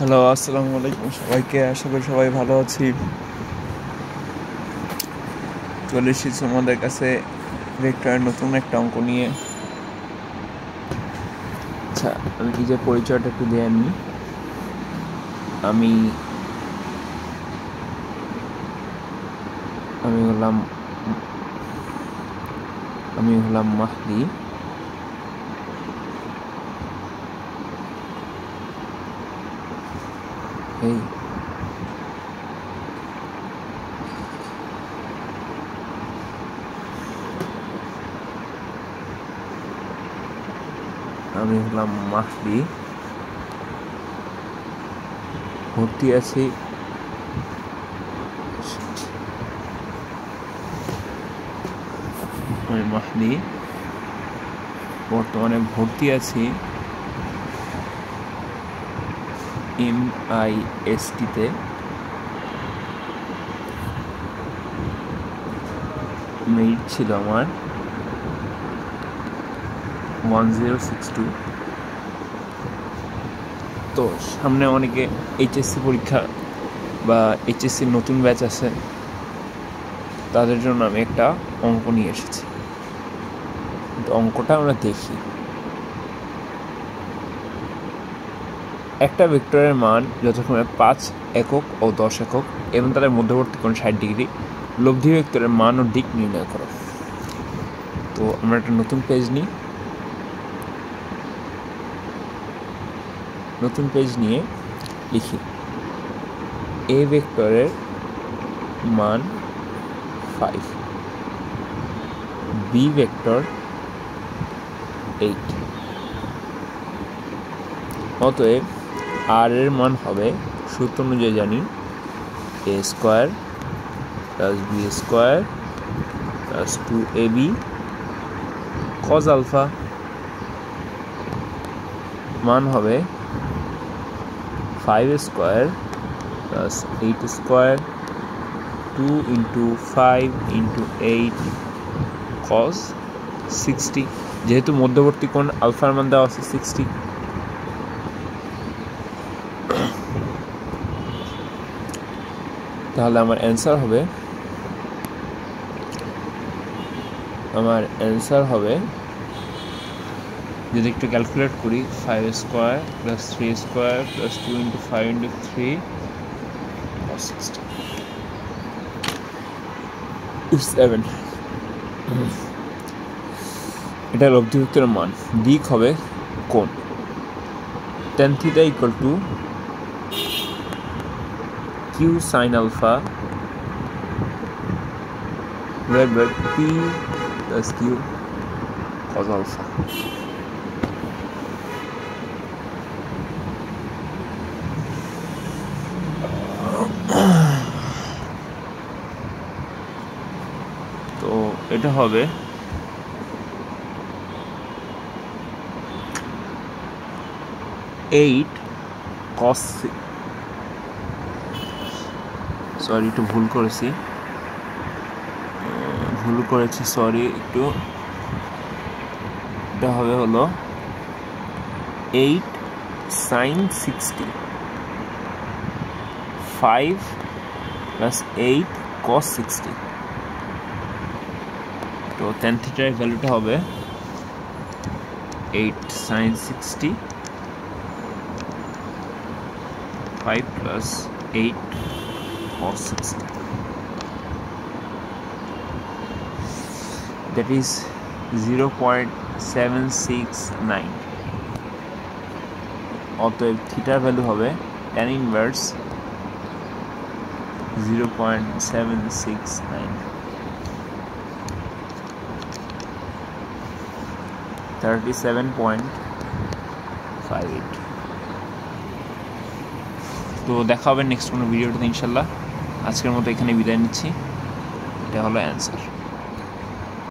Hello, আসসালামু আলাইকুম সবাইকে। আশা করি সবাই ভালো আছি। চলে এসেছি আমাদের কাছে ভেক্টরের নতুন একটা অঙ্ক নিয়ে। আচ্ছা, আমি নিজের পরিচয়টা একটু দিয়ে আনি। আমি হলাম মাহদি। ভর্তি আছি বর্তমানে ভর্তি আছি MIST-তে। মেরিট ছিল আমার 1062। তো সামনে অনেকে HSC পরীক্ষা বা HSC নতুন ব্যাচ আছে, তাদের জন্য আমি একটা অঙ্ক নিয়ে এসেছি। অঙ্কটা আমরা দেখি। একটা ভেক্টরের মান যথাক্রমে 5 একক ও 10 একক এবং তাদের মধ্যবর্তী কোণ 60 ডিগ্রি। লব্ধি ভেক্টরের মান ও দিক নির্ণয় করো। তো আমরা একটা নতুন পেজ নিয়ে লিখি। এ ভেক্টরের মান 5, বি ভেক্টর 8। অতএব আর এর মান হবে, সূত্র অনুযায়ী জানি, a square plus b square plus 2ab cos alpha. মান হবে 5 স্কোয়ার প্লাস 8 স্কোয়ার 2 × 5 × 8 cos 60। যেহেতু মধ্যবর্তী কোণ আলফার মান দেওয়া আছে 60, তাহলে আমার অ্যান্সার হবে, যদি একটু ক্যালকুলেট করি, 5 square plus 3 square plus 2 × 5 × 3 cos 60 7। এটা লব্ধি ভেক্টরের মান। দিক হবে কোণ। tan θ = q sin alpha / p plus q cos alpha। তো এটা হবে 8 cos, সরি একটু ভুল করেছি, একটু। এটা হবে হলো 8 sin 60, 5 plus 8 cos 60। তো tan θ এর ভ্যালুটা হবে 8 sin 60, 5 plus 8 cos 60, that is 0.769। অতএব থিটার ভ্যালু হবে tan ইনভার্স 0.769, 37.58। তো দেখা হবে নেক্সট কোনো ভিডিওতে ইনশাল্লাহ। আজকের মতো এখানে বিদায় নিচ্ছি। এটা হলো অ্যান্সার।